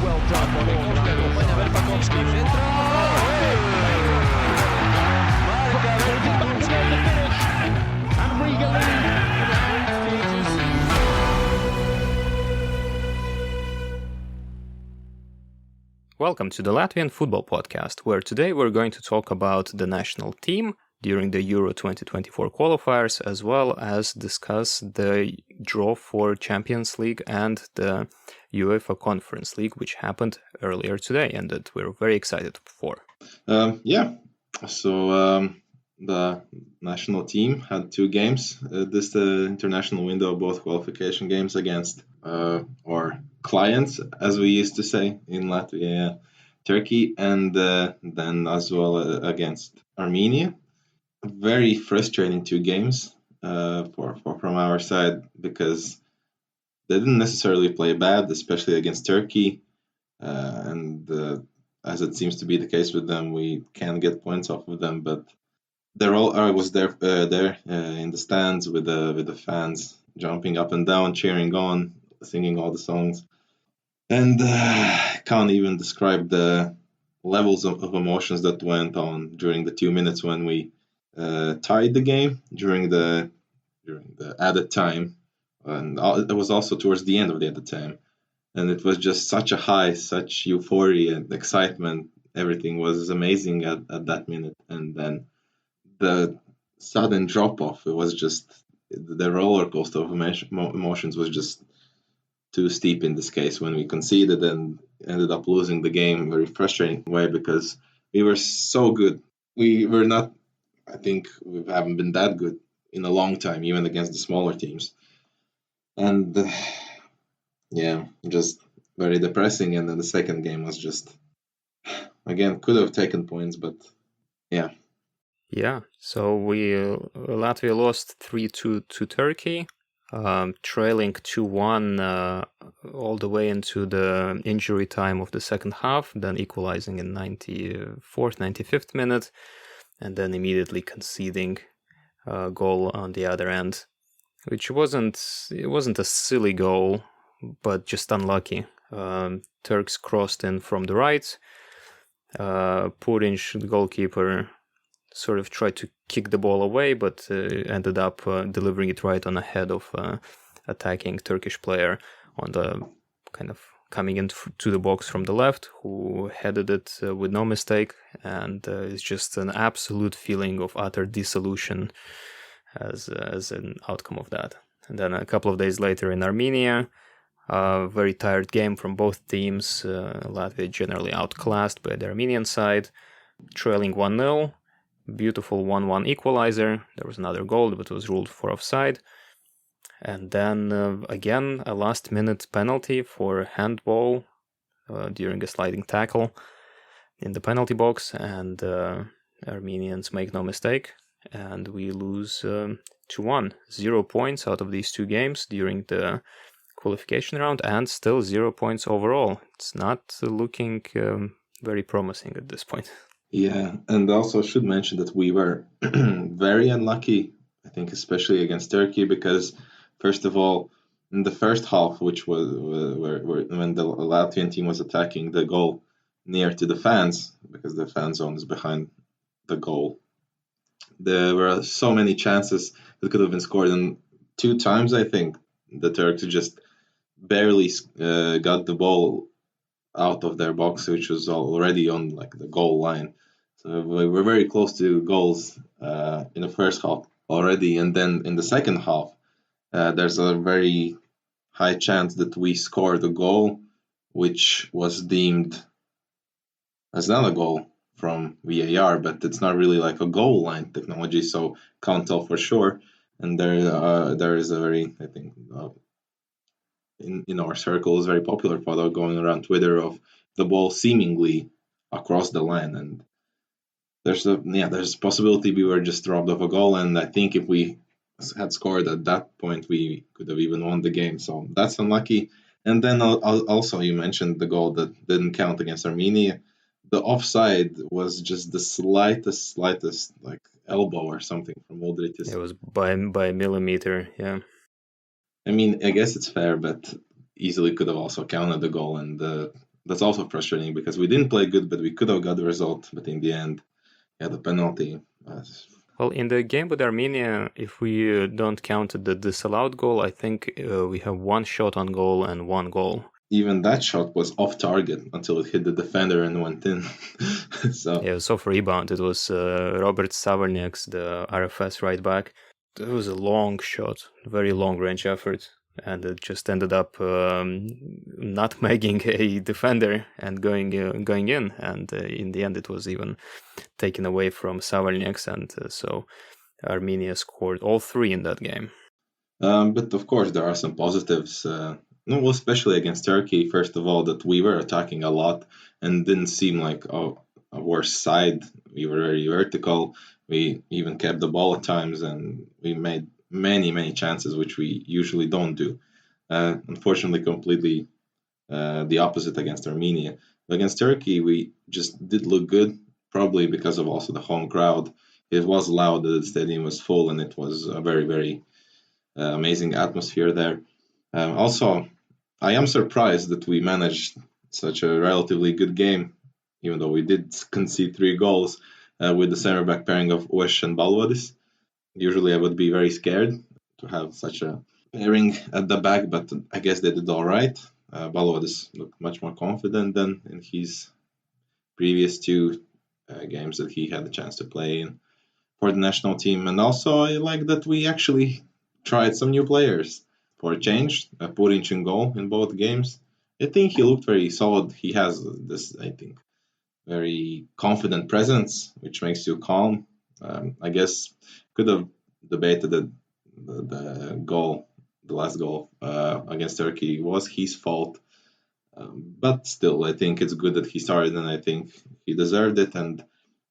Well done. Acompanha bem Pakovski, entra. And Riga lead. Welcome to the Latvian Football Podcast, where today we're going to talk about the national team during the EURO2024 qualifiers, as well as discuss the draw for Champions League and the UEFA Conference League, which happened earlier today and that we're very excited for. The national team had two games this international window, both qualification games against our clients, as we used to say in Latvia, Turkey, and then as well against Armenia. Very frustrating two games from our side, because they didn't necessarily play bad, especially against Turkey, and as it seems to be the case with them, we can get points off of them, but I was there in the stands with the fans jumping up and down, cheering on, singing all the songs, and can't even describe the levels of emotions that went on during the 2 minutes when we tied the game during the added time, and it was also towards the end of the added time, and it was just such a high, such euphoria and excitement. Everything was amazing at that minute, and then the sudden drop-off, it was just the roller coaster of emotions was just too steep in this case when we conceded and ended up losing the game. Very frustrating way, because we were so good. We were not, I think we haven't been that good in a long time, even against the smaller teams. And just very depressing. And then the second game was just, again, could have taken points, but yeah. Yeah, so Latvia lost 3-2 to Turkey, trailing 2-1 all the way into the injury time of the second half, then equalizing in 94th, 95th minute, and then immediately conceding a goal on the other end, which wasn't a silly goal, but just unlucky. Turks crossed in from the right. Purinc, the goalkeeper, sort of tried to kick the ball away, but ended up delivering it right on the head of attacking Turkish player on the kind of coming into the box from the left, who headed it with no mistake, and it's just an absolute feeling of utter dissolution as an outcome of that. And then a couple of days later in Armenia, a very tired game from both teams. Latvia generally outclassed by the Armenian side, trailing 1-0. Beautiful 1-1 equalizer. There was another goal, but it was ruled for offside. And then again, a last-minute penalty for handball during a sliding tackle in the penalty box, and Armenians make no mistake, and we lose 2-1. 0 points out of these two games during the qualification round, and still 0 points overall. It's not looking very promising at this point. Yeah, and also should mention that we were very unlucky, I think, especially against Turkey, because first of all, in the first half, which was when the Latvian team was attacking the goal near to the fans, because the fan zone is behind the goal, there were so many chances that could have been scored, and 2 times, I think, the Turks just barely got the ball out of their box, which was already on like the goal line. So we were very close to goals in the first half already, and then in the second half, there's a very high chance that we scored a goal, which was deemed as not a goal from VAR, but it's not really like a goal line technology, so can't tell for sure. And there is a very, I think, in our circles, very popular photo going around Twitter of the ball seemingly across the line, and there's a possibility we were just robbed of a goal, and I think if we had scored at that point, we could have even won the game. So that's unlucky. And then also you mentioned the goal that didn't count against Armenia. The offside was just the slightest like elbow or something from Uldritis. It was by a millimeter, yeah. I mean, I guess it's fair, but easily could have also counted the goal, and that's also frustrating because we didn't play good, but we could have got the result. But in the end, yeah, the penalty. Well, in the game with Armenia, if we don't count the disallowed goal, I think we have one shot on goal and one goal. Even that shot was off target until it hit the defender and went in. So yeah, so for rebound, it was Robert Savarnieks, the RFS right back. It was a long shot, very long range effort, and it just ended up nutmegging a defender and going in. And in the end, it was even taken away from Savarnieks, and so Armenia scored all 3 in that game. But of course, there are some positives. No, especially against Turkey, first of all, that we were attacking a lot and didn't seem like a worse side. We were very vertical. We even kept the ball at times, and we made many chances, which we usually don't do. Unfortunately, completely the opposite against Armenia. But against Turkey, we just did look good, probably because of also the home crowd. It was loud, the stadium was full, and it was a very amazing atmosphere there. Also, I am surprised that we managed such a relatively good game, even though we did concede 3 goals with the center back pairing of Uesh and Balvadis. Usually I would be very scared to have such a pairing at the back, but I guess they did all right. Balvadis looked much more confident than in his previous 2 games that he had the chance to play in for the national team. And also I like that we actually tried some new players for a change. Purinc in goal in both games. I think he looked very solid. He has this, I think, very confident presence, which makes you calm. I guess could have debated that the goal, the last goal against Turkey, was his fault. But still, I think it's good that he started, and I think he deserved it. And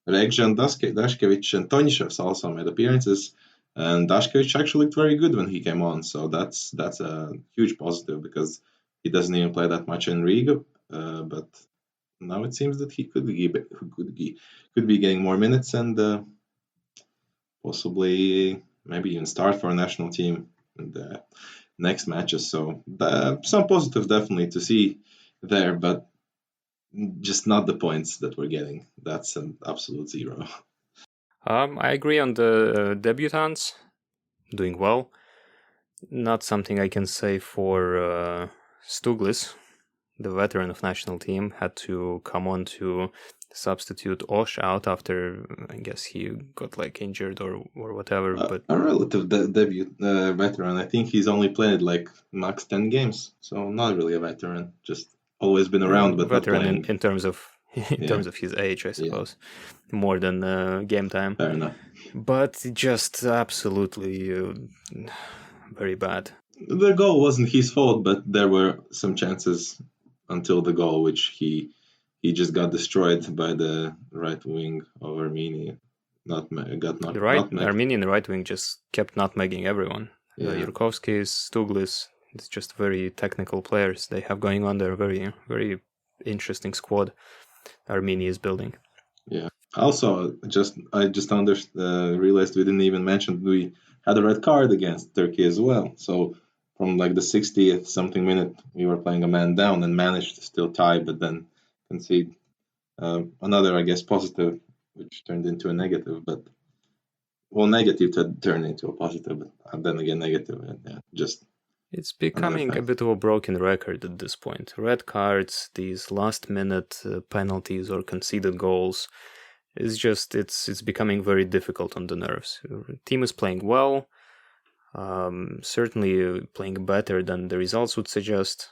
Regjan, Dashkevich, and Tonishevs also made appearances. And Dashkevich actually looked very good when he came on, so that's a huge positive because he doesn't even play that much in Riga. But now it seems that he could be getting more minutes and possibly maybe even start for a national team in the next matches. So some positives definitely to see there, but just not the points that we're getting. That's an absolute 0. I agree on the debutants doing well. Not something I can say for Stuglis, the veteran of national team, had to come on to substitute Osh out after, I guess he got like injured or whatever. But a relative debut veteran. I think he's only played like max 10 games, so not really a veteran. Just always been around, but veteran not playing. in terms of terms of his age, I suppose, more than game time. Fair enough. But just absolutely very bad. The goal wasn't his fault, but there were some chances until the goal, which he just got destroyed by the right wing of Armenia. Armenian right wing just kept nutmegging everyone. Yurkovskis, Stuglis, it's just very technical players they have going on there. Very, very interesting squad Armenia is building. Yeah. Also, I just realized we didn't even mention we had a red card against Turkey as well. So from like the 60th something minute, we were playing a man down and managed to still tie, but then concede. Another, I guess, positive, which turned into a negative, but negative to turn into a positive, and then again negative, and it's becoming a bit of a broken record at this point. Red cards, these last-minute penalties or conceded goals, it's becoming very difficult on the nerves. The team is playing well, certainly playing better than the results would suggest,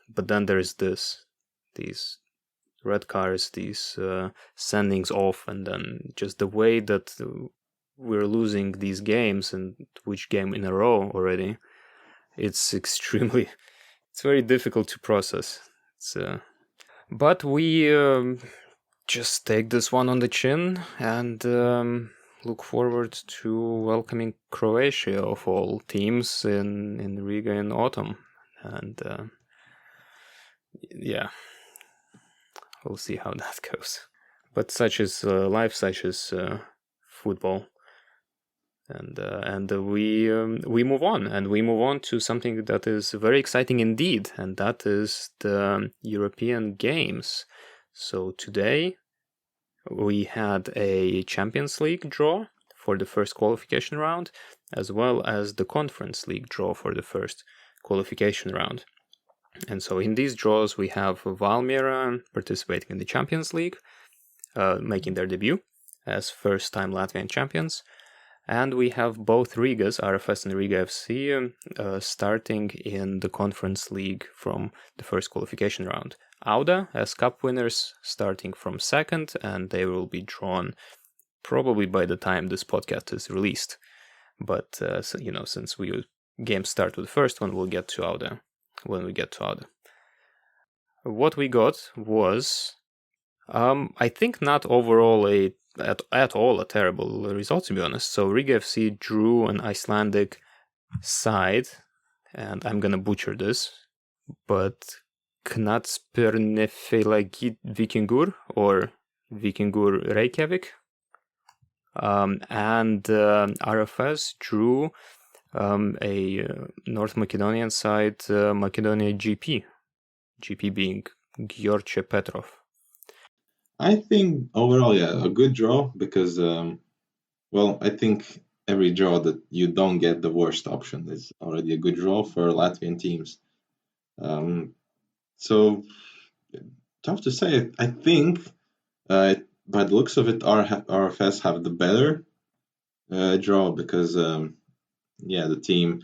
but then there's these red cards, these sendings off, and then just the way that we're losing these games, and which game in a row already, it's very difficult to process. But we just take this one on the chin and look forward to welcoming Croatia of all teams in Riga in autumn. And we'll see how that goes. But such is life, such is football. and we move on, and we move on to something that is very exciting indeed, and that is the European Games. So today we had a Champions League draw for the first qualification round, as well as the Conference League draw for the first qualification round. And so in these draws we have Valmiera participating in the Champions League, making their debut as first-time Latvian champions. And we have both Rigas, RFS and Riga FC, starting in the Conference League from the first qualification round. Auda as cup winners starting from second, and they will be drawn probably by the time this podcast is released. But, since games start with the first one, we'll get to Auda when we get to Auda. What we got was, I think not overall at all a terrible result, to be honest. So Riga FC drew an Icelandic side, and I'm gonna butcher this, but Knattspyrnufélagið Víkingur or Víkingur Reykjavík, and RFS drew a North Macedonian side, Makedonija GP being Gjorče Petrov. I think overall, a good draw because, I think every draw that you don't get the worst option is already a good draw for Latvian teams. So, tough to say. I think, by the looks of it, RFS have the better draw because, the team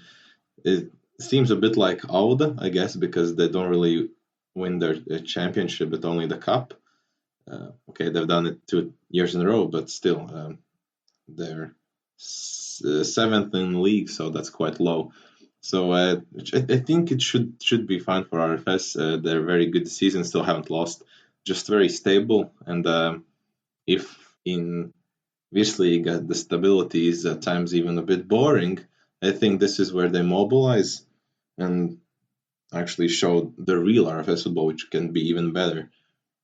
it seems a bit like Auda, I guess, because they don't really win their championship, but only the cup. They've done it 2 years in a row, but still, they're seventh in the league, so that's quite low. So I think it should be fine for RFS. They're very good this season, still haven't lost, just very stable. And if in this league the stability is at times even a bit boring, I think this is where they mobilize and actually show the real RFS football, which can be even better.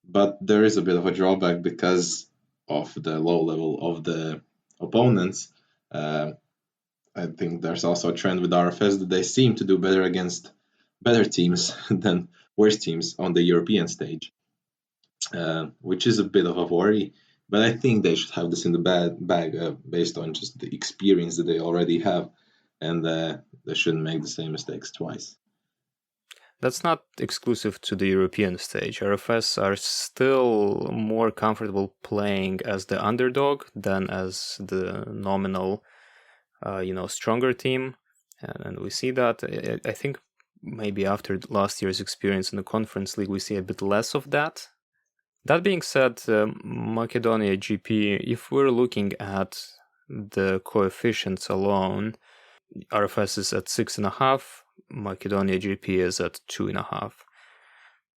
But there is a bit of a drawback because of the low level of the opponents. I think there's also a trend with RFS that they seem to do better against better teams than worse teams on the European stage, which is a bit of a worry. But I think they should have this in the bag based on just the experience that they already have, and they shouldn't make the same mistakes twice. That's not exclusive to the European stage. RFS are still more comfortable playing as the underdog than as the nominal, stronger team. And we see that. I think maybe after last year's experience in the Conference League, we see a bit less of that. That being said, Makedonija GP, if we're looking at the coefficients alone, RFS is at 6.5. Makedonija GP is at 2.5,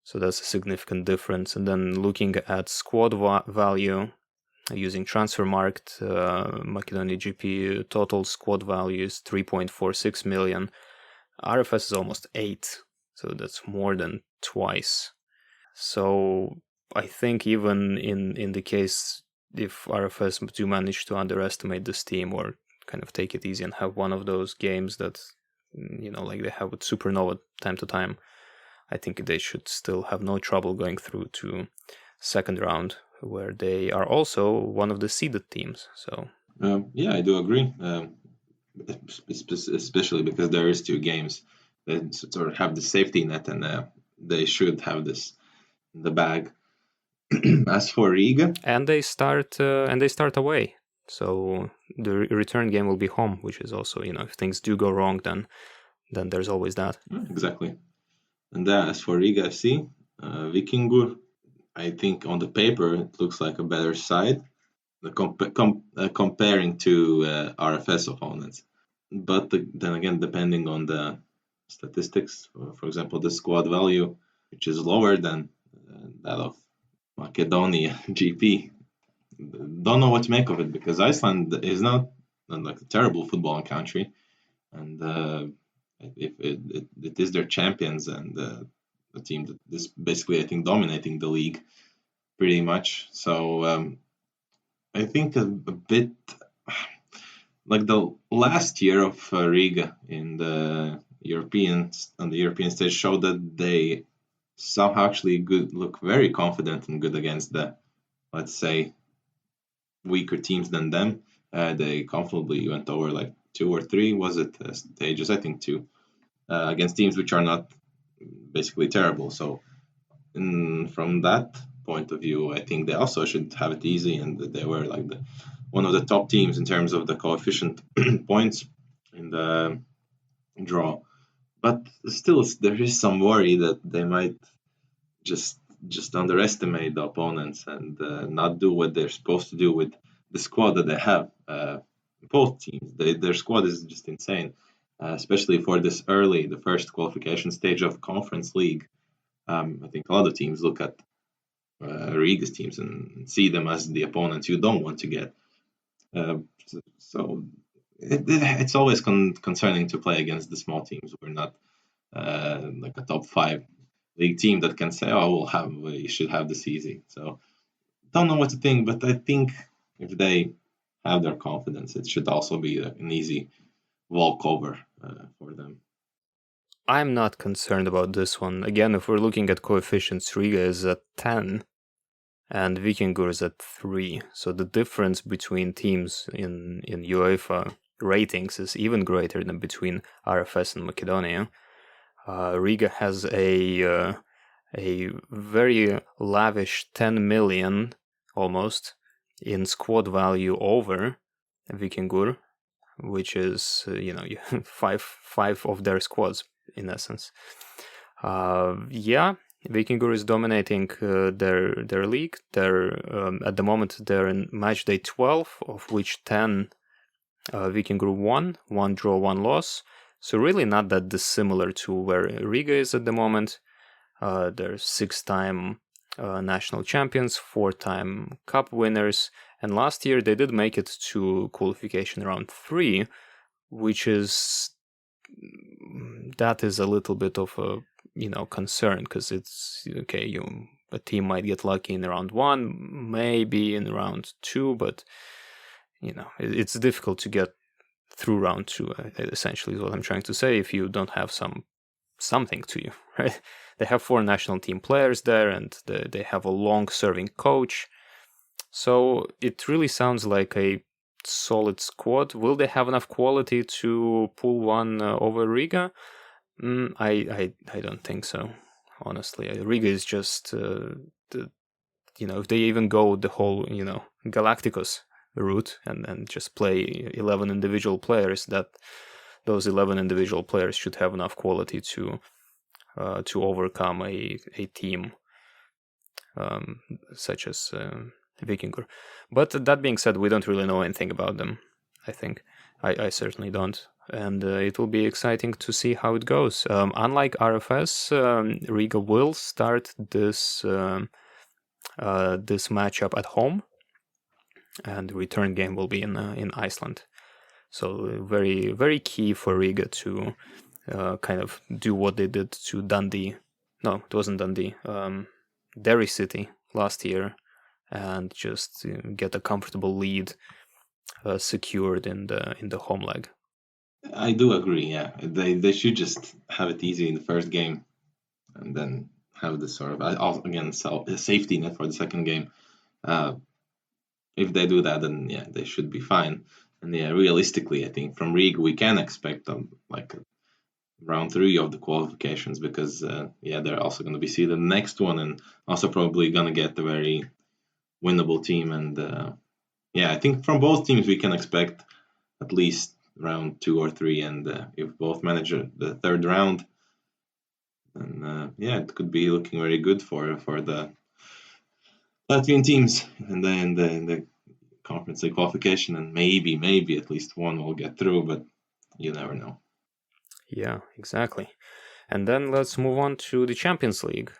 so that's a significant difference. And then looking at squad value using Transfermarkt, Makedonija GP total squad value is 3.46 million. RFS is almost 8, so that's more than twice. So I think even in the case if RFS do manage to underestimate this team or kind of take it easy and have one of those games that like they have with Supernova time to time, I think they should still have no trouble going through to second round, where they are also one of the seeded teams. So I do agree, especially because there is 2 games that sort of have the safety net, and they should have this in the bag. As for Riga, and they start away. So the return game will be home, which is also, if things do go wrong, then there's always that. Exactly. And as for Riga FC, Víkingur, I think on the paper it looks like a better side, comparing to RFS opponents. But then again, depending on the statistics, for example, the squad value, which is lower than that of Makedonija GP. Don't know what to make of it, because Iceland is not like a terrible footballing country, and if it is their champions and a team that is basically, I think, dominating the league pretty much. So I think a bit like the last year of Riga in the European stage showed that they somehow actually look very confident and good against the, let's say, weaker teams than them. They comfortably went over like 2 or 3, was it, stages? I think 2, against teams which are not basically terrible. So from that point of view, I think they also should have it easy, and they were like one of the top teams in terms of the coefficient points in the draw. But still, there is some worry that they might just underestimate the opponents and not do what they're supposed to do with the squad that they have. Both teams, their squad is just insane, especially for this the first qualification stage of Conference League. I think a lot of teams look at Riga's teams and see them as the opponents you don't want to get. So it's always concerning to play against the small teams. We're not like a top 5 league team that can say, "Oh, we should have this easy." So don't know what to think, but I think if they have their confidence, it should also be an easy walkover for them. I'm not concerned about this one. Again, if we're looking at coefficients, Riga is at 10 and Víkingur is at 3. So the difference between teams in UEFA ratings is even greater than between RFS and Macedonia. Riga has a very lavish 10 million almost in squad value over Víkingur, which is five of their squads in essence. Víkingur is dominating their league. They're at the moment they're in match day 12, of which 10 Víkingur won, 1 draw, 1 loss. So really not that dissimilar to where Riga is at the moment. They're 6-time national champions, 4-time cup winners, and last year they did make it to qualification round 3, which is a little bit of a concern, because it's okay. A team might get lucky in round 1, maybe in round 2, but it's difficult to get through round 2. Essentially, is what I'm trying to say. If you don't have something to you, right? They have 4 national team players there, and they have a long-serving coach. So it really sounds like a solid squad. Will they have enough quality to pull one over Riga? I don't think so, honestly. Riga is just if they even go the whole Galacticos route and just play 11 individual players, that those 11 individual players should have enough quality to overcome a team such as Víkingur. But that being said, we don't really know anything about them. I think I certainly don't, and it will be exciting to see how it goes. Unlike RFS, Riga will start this matchup at home, and the return game will be in Iceland. So very, very key for Riga to kind of do what they did to Dundee. No, it wasn't Dundee. Derry City last year, and just get a comfortable lead secured in the home leg. I do agree. Yeah, they should just have it easy in the first game, and then have this sort of safety net for the second game. If they do that, then they should be fine. And realistically, I think from Riga we can expect like round 3 of the qualifications, because they're also going to be seeded the next one, and also probably going to get a very winnable team. And I think from both teams we can expect at least round 2 or 3, and if both manage the third round, then it could be looking very good for the Latvian teams, and then the Conference League qualification, and maybe at least one will get through, but you never know. Yeah, exactly. And then let's move on to the Champions League,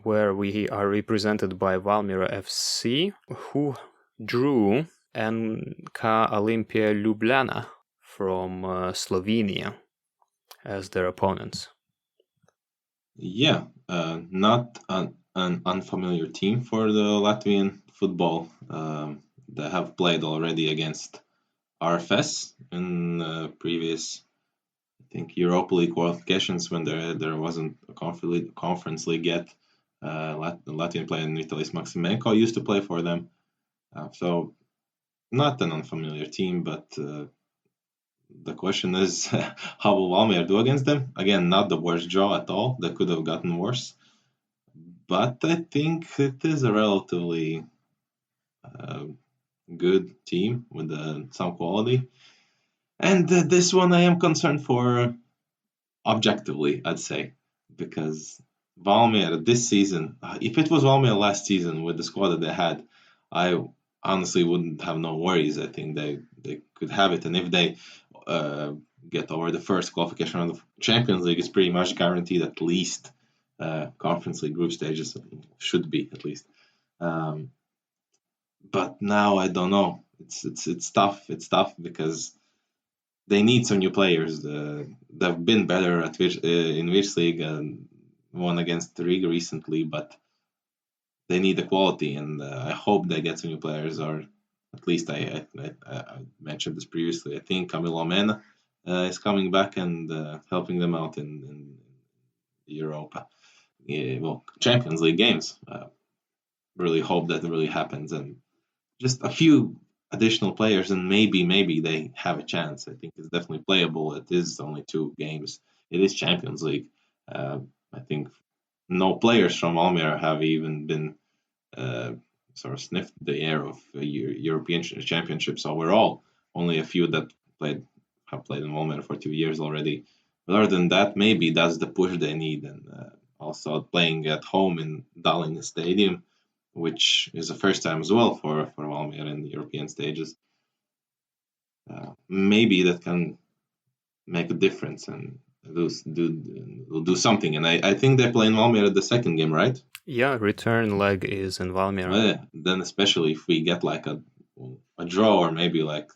where we are represented by Valmiera FC, who drew NK Olimpija Ljubljana from Slovenia as their opponents. Yeah, not an unfamiliar team for the Latvian football. They have played already against RFS in previous, I think, Europa League qualifications when there wasn't a conference league yet. Latvian player Vitalijs Maksimenko used to play for them. So not an unfamiliar team, but the question is, how will Valmiera do against them? Again, not the worst draw at all. They could have gotten worse. But I think it is a relatively good team with some quality. And this one I am concerned for objectively, I'd say. Because Valmiera this season, if it was Valmiera last season with the squad that they had, I honestly wouldn't have no worries. I think they could have it. And if they get over the first qualification round of Champions League, it's pretty much guaranteed at least Conference League group stages. Should be at least. But now I don't know. It's tough. It's tough because they need some new players. They've been better at in which league and won against Riga recently, but they need the quality, and I hope they get some new players. Or at least I mentioned this previously. I think Camilo Mena is coming back and helping them out in Europa. Champions League games. Really hope that really happens, and just a few additional players, and maybe they have a chance. I think it's definitely playable. It is only 2 games. It is Champions League. I think no players from Valmiera have even been sort of sniffed the air of European championships overall. Only a few that have played in Valmiera for 2 years already. But other than that, maybe that's the push they need, and also playing at home in Dalin Stadium, which is the first time as well for Valmiera in the European stages. Maybe that can make a difference and do something. And I think they play in Valmiera the second game, right? Yeah, return leg is in Valmiera. Then especially if we get like a draw or maybe like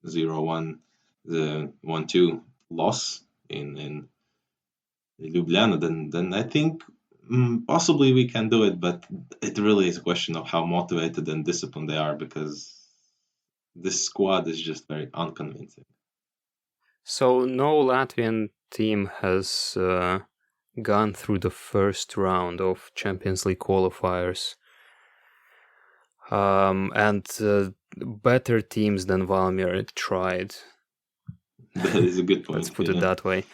0-1, the 1-2 loss in Ljubljana, then I think possibly we can do it, but it really is a question of how motivated and disciplined they are, because this squad is just very unconvincing. So no Latvian team has gone through the first round of Champions League qualifiers. And better teams than Valmiera tried. That is a good point. Let's put it that way.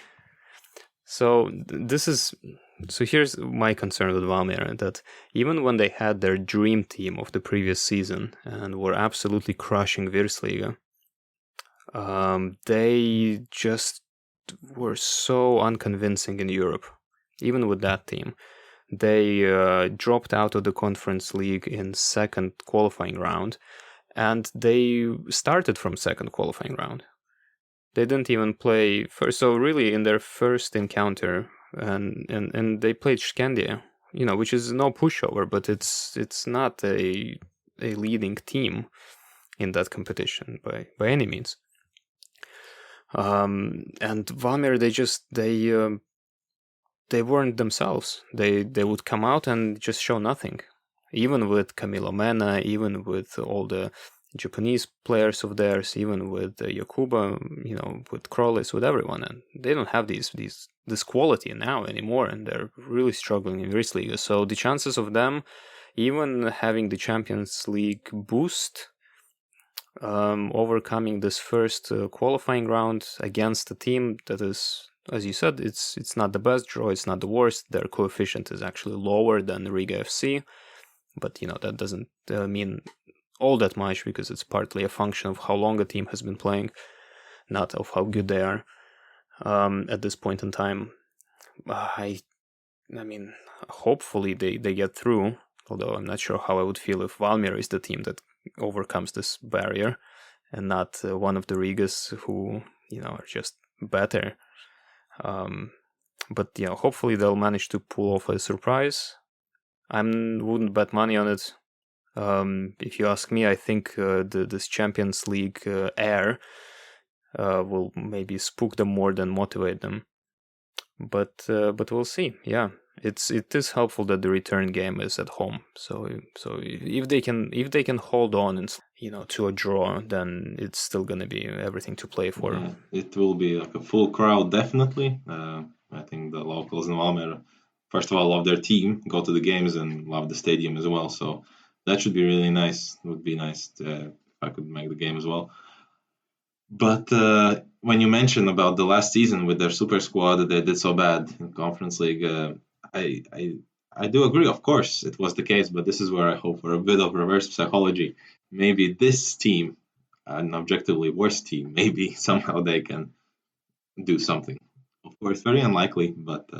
So here's my concern with Valmiera, that even when they had their dream team of the previous season and were absolutely crushing Virslīga, they just were so unconvincing in Europe. Even with that team, they dropped out of the Conference League in second qualifying round, and they started from second qualifying round. They didn't even play first. So really, in their first encounter, and they played Skandia, which is no pushover, but it's not a leading team in that competition by any means. And Valmiera, they weren't themselves. They would come out and just show nothing. Even with Camilo Mena, even with all the Japanese players of theirs, even with Jakuba, with Krolis, with everyone, and they don't have this quality now anymore, and they're really struggling in Virslīga. So the chances of them even having the Champions League boost, overcoming this first qualifying round against a team that is, as you said, it's not the best draw, it's not the worst. Their coefficient is actually lower than Riga FC, but that doesn't mean all that much, because it's partly a function of how long a team has been playing, not of how good they are at this point in time. I mean, hopefully they get through, although I'm not sure how I would feel if Valmiera is the team that overcomes this barrier and not one of the Rigas who, are just better. But hopefully they'll manage to pull off a surprise. I wouldn't bet money on it. If you ask me, I think this Champions League air will maybe spook them more than motivate them. But we'll see. Yeah, it is helpful that the return game is at home. So if they can hold on and to a draw, then it's still gonna be everything to play for. Yeah, it will be like a full crowd, definitely. I think the locals in Valmiera, first of all, love their team, go to the games, and love the stadium as well. So that should be really nice. It would be nice if I could make the game as well. But when you mentioned about the last season with their super squad that they did so bad in Conference League, I do agree. Of course, it was the case, but this is where I hope for a bit of reverse psychology. Maybe this team, an objectively worse team, maybe somehow they can do something. Of course, very unlikely, but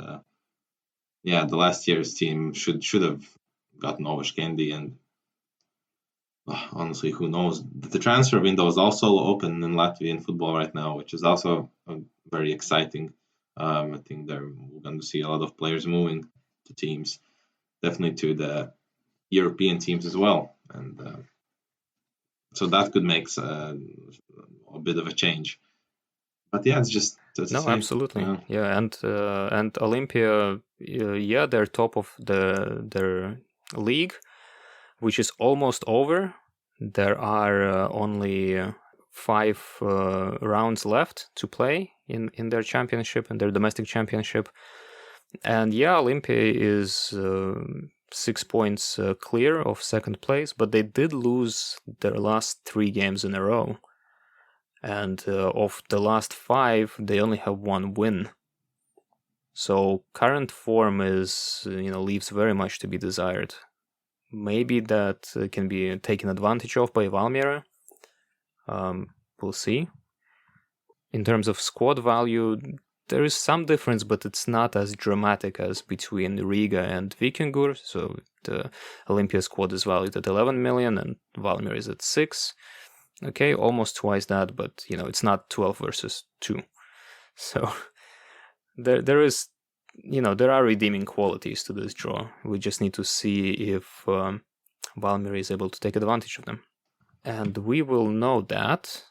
yeah, the last year's team should have gotten over Scandy, and honestly, who knows? The transfer window is also open in Latvian football right now, which is also very exciting. I think we're going to see a lot of players moving to teams, definitely to the European teams as well, and so that could make a bit of a change. But yeah, it's absolutely, yeah. And Olimpija, they're top of their league, which is almost over. There are only 5 rounds left to play in their championship, in their domestic championship. And Olimpija is 6 points clear of second place, but they did lose their last 3 games in a row. And of the last 5, they only have 1 win. So current form is, leaves very much to be desired. Maybe that can be taken advantage of by Valmiera. We'll see. In terms of squad value, there is some difference, but it's not as dramatic as between Riga and Víkingur. So the Olimpija squad is valued at 11 million and Valmiera is at 6. Okay, almost twice that, but it's not 12 versus 2. So there is, there are redeeming qualities to this draw. We just need to see if Valmiera is able to take advantage of them. And we will know that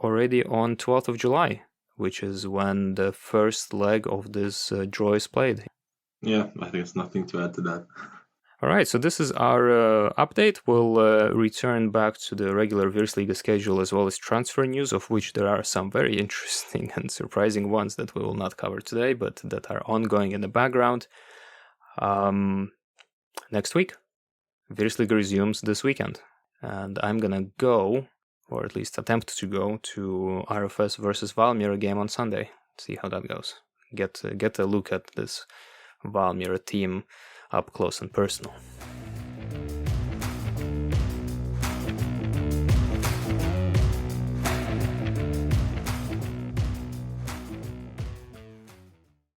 already on 12th of July, which is when the first leg of this draw is played. Yeah, I think there's nothing to add to that. All right, so this is our update. We'll return back to the regular Virslīga schedule as well as transfer news, of which there are some very interesting and surprising ones that we will not cover today, but that are ongoing in the background. Next week, Virslīga resumes this weekend, and I'm gonna go, or at least attempt to go, to RFS versus Valmiera game on Sunday. See how that goes. Get a look at this Valmiera team up close and personal.